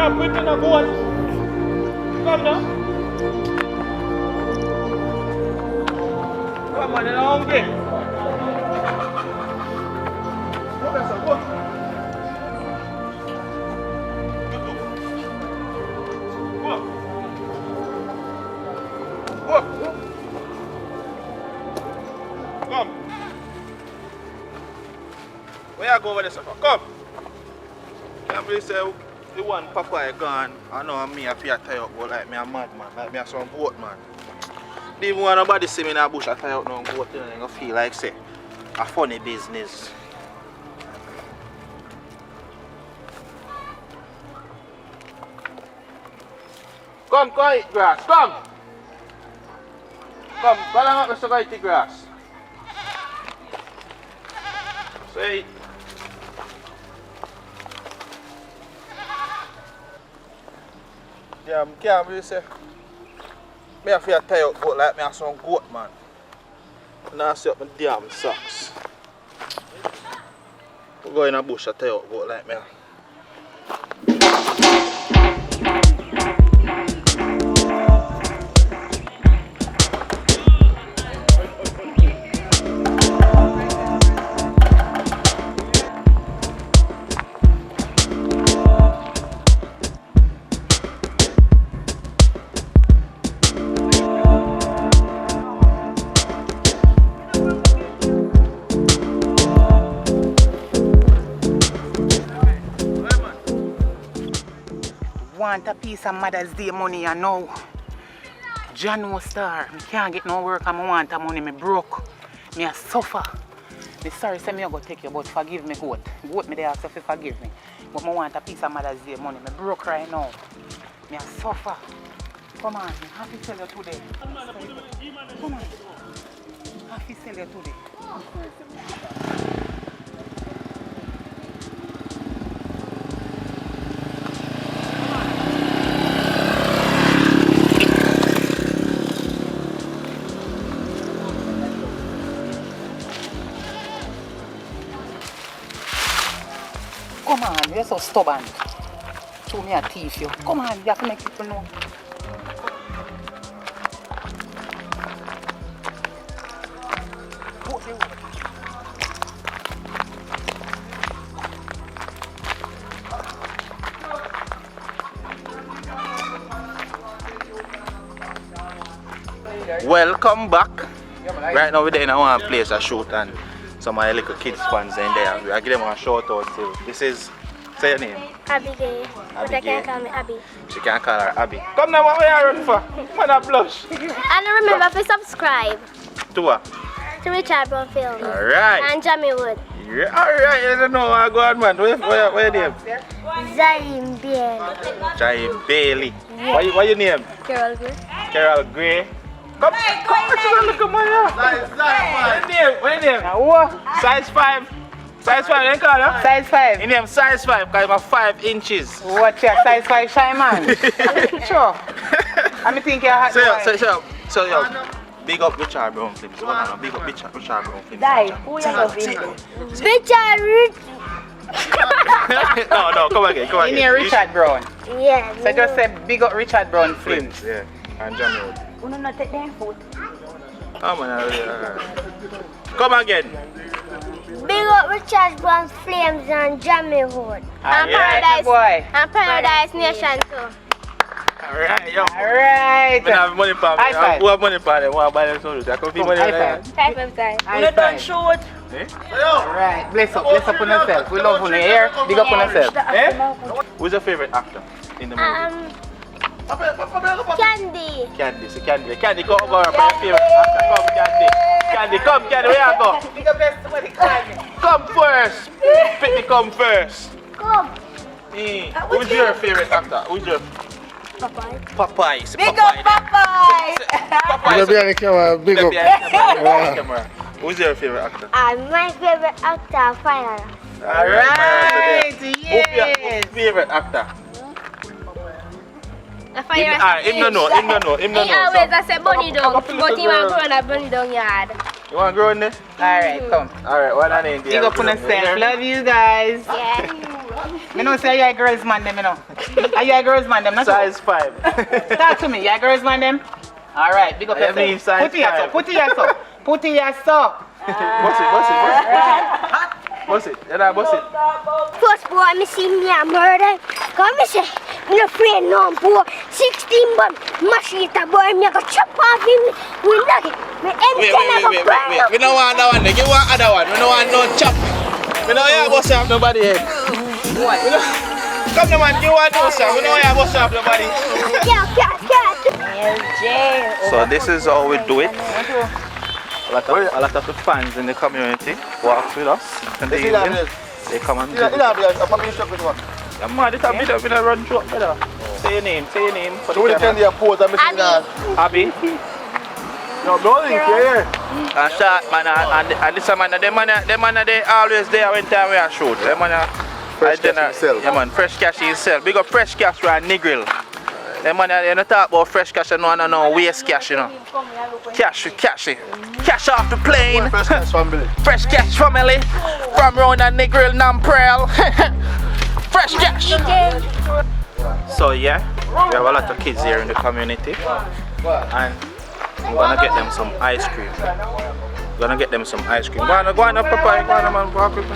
can't put in a boat. Come now. Come on, you're hungry. Go, Bessa, go. Go. Come. Where you go over there, sir? Come. Can't believe say the one Papa gone. I know me I feel tie up, but like me a madman, like me a some goat man. Even when nobody see me in a bush I tie up no goat, you know, I feel like say a funny business. Come, go eat grass, come! Come, go along up to eat grass. So eat. Yeah, I can't really say. Me I feel tie up but like me a some goat man. Now I see up my damn socks. I go in a bush I tie up but like me. Want a piece of Mother's Day money and now Jano star. I can't get no work and I want the money. I broke. I suffer. I'm sorry say I go take you, but forgive me goat. Goat me they ask if you forgive me. But I want a piece of Mother's Day money. I broke right now. I suffer. Come on, I'm happy to sell you today. Come on. I'm happy to sell you today. Come on, you're so stubborn. Show me a thief, you. Come on, you have to make people know. Welcome back. Right now we're there in one place to shoot and some of the little kids fans in there. I give them a shout out too. This is, say your name. Abigail. But they can't call me Abby. She can't call her Abby. Come now, what are you running for? Man, I blush. And remember to subscribe To what? to Richard Brown Films. Alright. And Jamie Wood. Yeah, alright, I don't know. I go on, man. Where your name? Zayn Bailey. Jaime Bailey. Yeah. What your name? Carol Gray. Carol Gray. Come, look at my What your name? What? Size 5. Size 5, you call her? Size 5. Your name size 5 because I'm 5 inches. What your size 5 shy man? Sure. I'm thinking I had So, yo, big up Richard Brown Films. Big up Richard Brown Films. Die. Who you loving? Richard. No, come again. You name Richard Brown. Yeah. So just say big up Richard Brown Films. Yeah, and Jamie Wood. You don't take them food. Come on, come again. Big up Richard Brown Flames and Jamie Wood. And Yeah, boy. Paradisenationent too. Alright, yo. Alright. I have money for me. High five. Who have money for them? Who have buy them so I can feel money. High five. 5 times. High five. shoot. Alright. Bless up on yourself. We love you here. Big up on yourself. Who's your favorite actor in the movie? Candy. Candy. So Candy, come over for your favorite actor. Come, Candy, where you go? Big up best somebody call me. Come first. Pick me come first. Come. Who's your favorite actor? Who's your Popeye. Popeye? Big up Popeye. Popeye. Big up, big up. Camera. Who's your favorite actor? My favorite actor, Fire. Alright. Who's Yes. favorite actor? Fire. Him no know. He always say bunny down, but he want to run a bunny down yard. You want to grow in this? Alright, come. Alright, what I name? Big up on yourself. Love you guys. Yeah. Me know say you a girls man them, you know. Are you a girls man them? Not Size 5. Talk to me. You a girls man them? Alright, big up I mean yourself. size Put it here, so. 5. Put it here, so. Put it here, so. What's it? Yeah, what's it? First boy, me see me a murder. Come me say, me no afraid no boy. 16 but machete boy, me go chop off him with nugget. Me anything I go burn up. We don't want that one. Give one other one. We don't want no chop. We don't want to bust up nobody head. Come on, man. Give one no sir. We don't want to bust up nobody. Yeah, cat. So this is how we do it. A lot of the fans in the community walk with us in the evening. They come and visit. Yeah, man, this a bit of a run through, brother. Say your name for the camera. Abby. No, don't care. And shot, man, and this man, them man, they always there when time we are shoot. Them man, Fresh cash himself. Yeah, man, fresh cash himself. Big up fresh cash for a niggle. Them man, you don't talk about fresh cash and no waste cash, you know. Cash off the plane. Fresh cash family. Fresh cash family from round a niggle Namprel. Fresh cash. So yeah, we have a lot of kids here in the community, and I'm gonna get them some ice cream. Go on, Papa. Go on, man. Walk with me.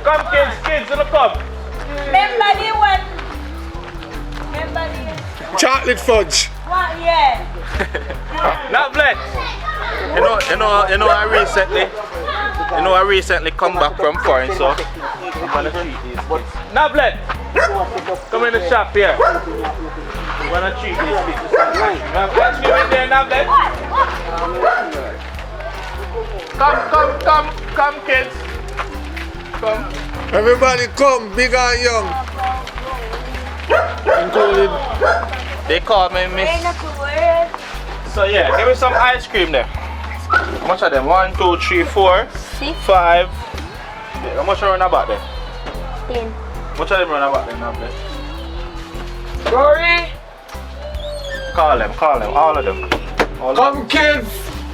Come, kids, in the club. Remember the one? Chocolate fudge. What? Yeah. Not blessed. You know, I recently come back from foreign, so I'm gonna treat these kids. Nablet, come in the shop here. I'm gonna treat these kids to some ice cream. Ice cream in there, Nablet. Come, kids. Come. Everybody come, big and young. Including. They call me Miss. So yeah, give me some ice cream there. How much of them? 1, 2, 3, 4, 5. Yeah, how much run about there? 10. How much of them run about there now, Bless? Rory. Call them, all of them. Come, kids.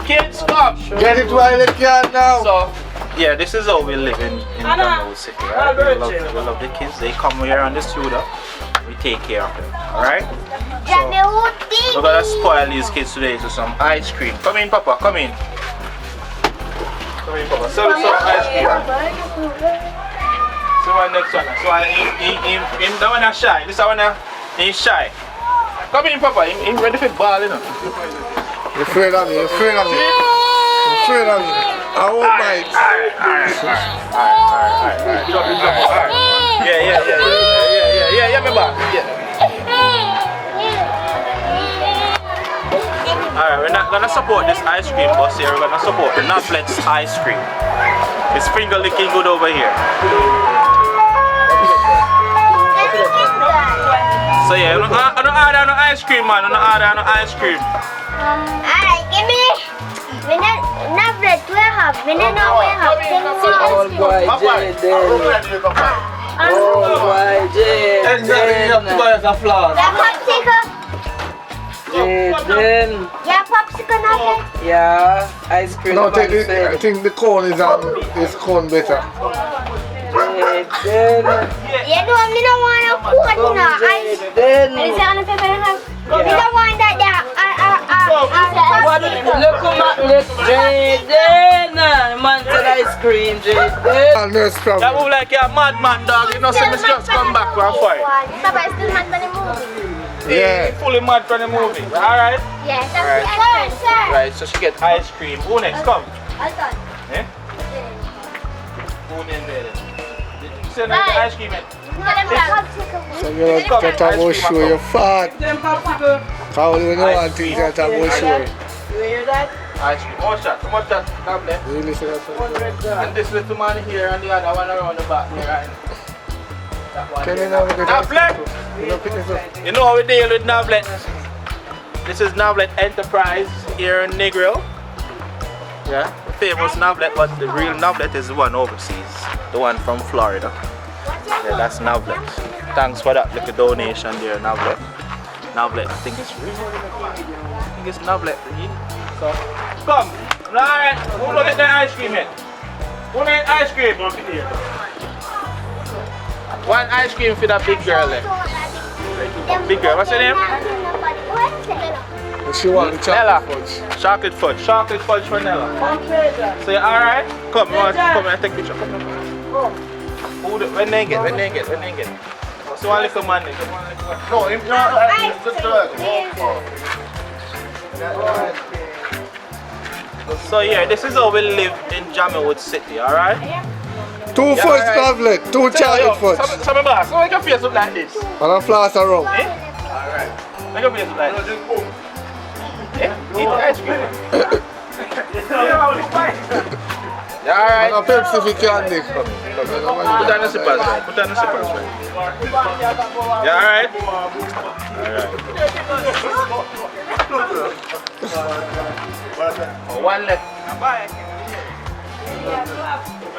Kids, come! Get it while you can now. So, yeah, this is how we live in Jamaica City, right? We love the kids. They come here on the studio. We take care of them, alright? So, we're gonna spoil these kids today with some ice cream. Come in, Papa, come in. Papa. Sell me some ice cream. So, one next one. So, that one is shy. This one is shy. Come in, Papa. He's ready for ball, you know. You're afraid of me. I won't bite. Alright. Yeah, me back. Yeah. Alright, we're not gonna support this ice cream bus here, we're gonna support the Naflet's ice cream. It's finger licking good over here. So yeah, I don't order no ice cream, man. I don't order no ice cream. Alright, give me. Not bread, we have. We don't know we have. Old boy Jaden. Jaden. Yeah, popsicle nugget. Yeah, ice cream. No, I think the cone is cone better. Jaden. You know, me don't want to put no ice. Jaden. Is it on the paper? We don't want that there. Look, Jaden. Man said ice cream, Jaden. And there's That problem. move like you're a madman, dog. You know, see me just come back from fight. Papa is still mad for the movie. Yeah. Fully mad from the movie. Alright? Yes, that's sir. Right, so she get ice cream. Who next? Come. Alton. Eh? Who in there? You said no ice cream, man. So you're going to show your fat. How do you know one thing that I will show you? You hear that? Ice cream. One shot. God bless. You listen to that? And this little man here and the other one around the back here, right? That one Can you there. now look at Navlet! You know, pick this up. You know how we deal with Navlet. This is Navlet Enterprise here in Negril. Yeah, the famous Navlet, but the real Navlet is the one overseas. The one from Florida. Yeah, that's Navlet. Thanks for that little donation there, Navlet. Navlet, I think it's real. I think it's Navlet. So, come. Alright, who don't get the ice cream yet? Who need ice cream? One ice cream for that big girl there. Big girl, what's her name? And she want the Nella. chocolate fudge. Chocolate fudge. Chocolate fudge for Nella. So you alright? Come, you want to come and take a picture? Come. When they get. So one little man. No, him not like this. So yeah, this is how we live in Jamaica City, alright? 2 fudge tablet, 2 chocolate fudge. Some boss, so make your face look like this. And a floss around. Alright. Make your face look like this. Eat ice cream. Alright. And a Pepsi for candy. Put on the slippers, right? Yeah, alright? Oh, one left.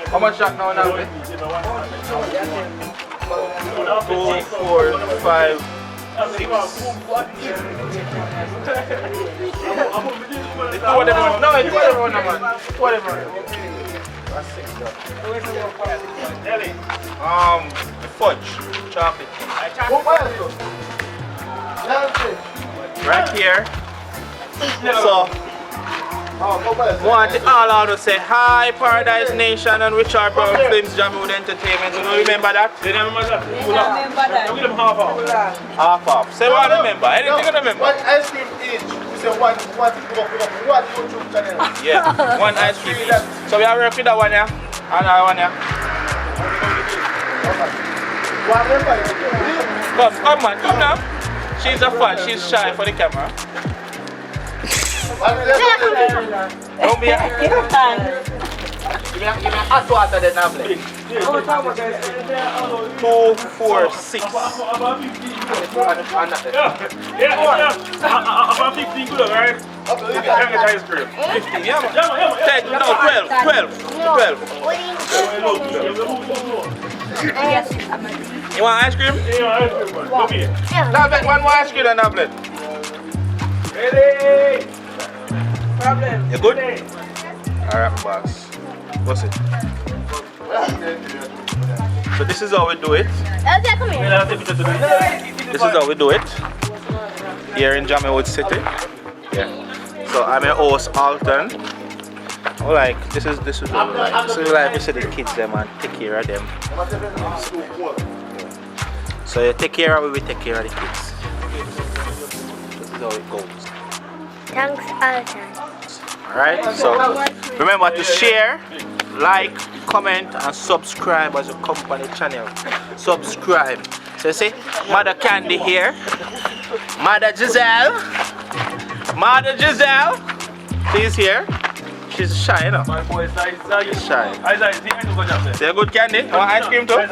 How much shot now, 2, 4, 5, 6. Fudge, chocolate. Right here. So, want all out to say hi, Paradise Nation and Richard Brown Films, Jamaica Entertainment. You don't remember that? Remember that. Half off. Say what remember. Anything you remember? One ice cream each. So one YouTube channel. Yeah, one ice cream each. So we are working that one here. Another one here. Come man, come now. She's a fan, she's shy for the camera. Don't be give me a hot water then I'm like 2, 4, 6. About 15 good, right? Ice cream. 15, yeah man. 10, no, 12. You want ice cream? Yeah, ice cream. Come here. Now bet one more ice cream and tablet. Ready? You good? Alright boss. What's it? So this is how we do it. Come here. This is how we do it here in Jamaica City. Yeah. So I'm your host Alton. Oh, like this is what we like. This is like we see the kids them and take care of them. So you take care of it, we take care of the kids. This is how it goes. Thanks, Alton. Alright, so remember to share, like, comment and subscribe as you come on the channel. Subscribe. So you see, Mother Candy here. Mother Giselle. She's here. She's shy, you know. She's shy. Say a good candy. You want ice cream too?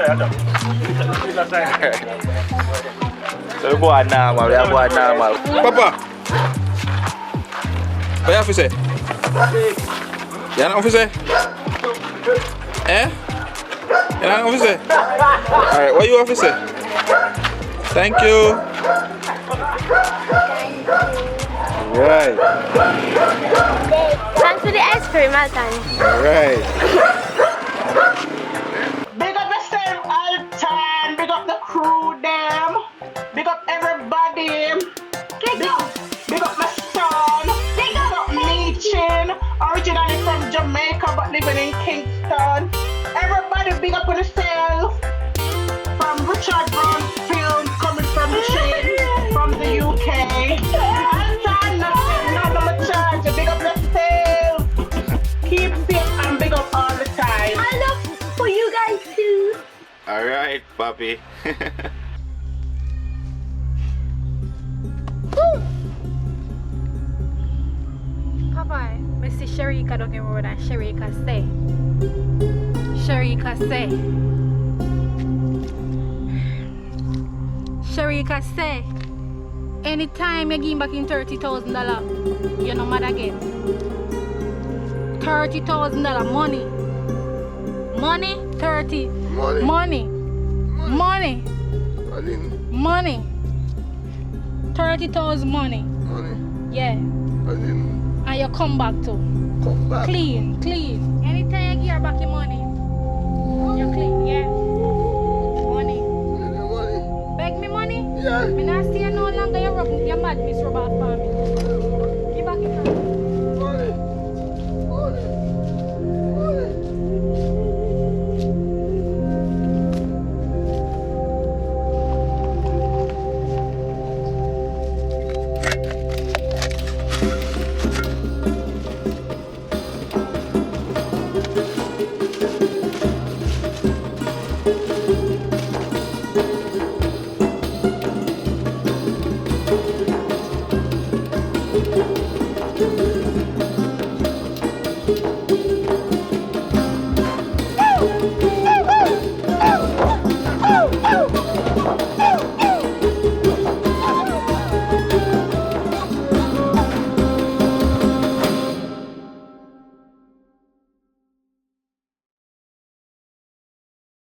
So we go on normal. Papa, what you have to say? You have to say? Eh? You have to say? Alright, what you have to say? Thank you. Right. Thanks for the ice cream, Alton. Alright. Big up yourself, Alton. Big up the crew, them. Big up everybody. Big up my son. Big up Meechin. Originally from Jamaica but living in Kingston. Everybody big up on yourself. From Richard Brown Films, coming from the shade, from the UK. Alton, none of my charge. Big up yourself. Keep fit and big up all the time. I love for you guys too. Alright, papi. Papa, I see Sharika down the road and Sharika say, anytime you give back in $30,000, you're no mad again. $30,000 money. 30. Money. 30,000 money. Yeah. And you come back to. come back. Clean, clean. Anytime you give her back your money, you're clean, yeah? Money. Money. Beg me money? Yeah. Me not stay no longer, you mad miss rub off for me.